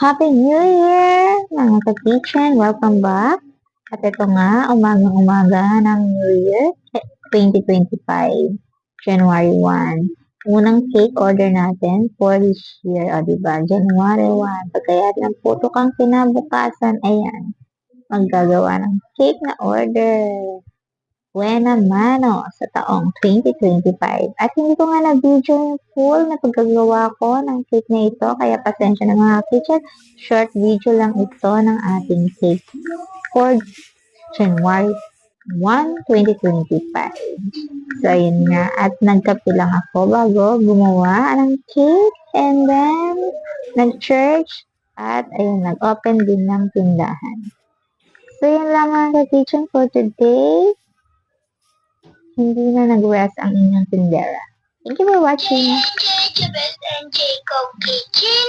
Happy New Year, mga ka-kitchen! Welcome back! At ito nga, umagang-umaga ng New Year 2025, January 1. Unang cake order natin for this year, o diba? January 1. Pagkayat ng puto kang kinabukasan, ayan, maggagawa ng cake na order. Buena mano sa taong 2025. At hindi ko nga na-video yung full na paggagawa ko ng cake na ito, kaya pasensya na mga kitchen. Short video lang ito ng ating cake for January 1, 2025. So, ayun nga. At nagkape lang ako bago gumawa ng cake. And then, nag-church. At ayun, nag-open din ng tindahan. So, yun lang mga kitchen for today. Hindi na nag-rest ang inyong tindera. Thank you for watching. Jacob and Jacob Kitchen.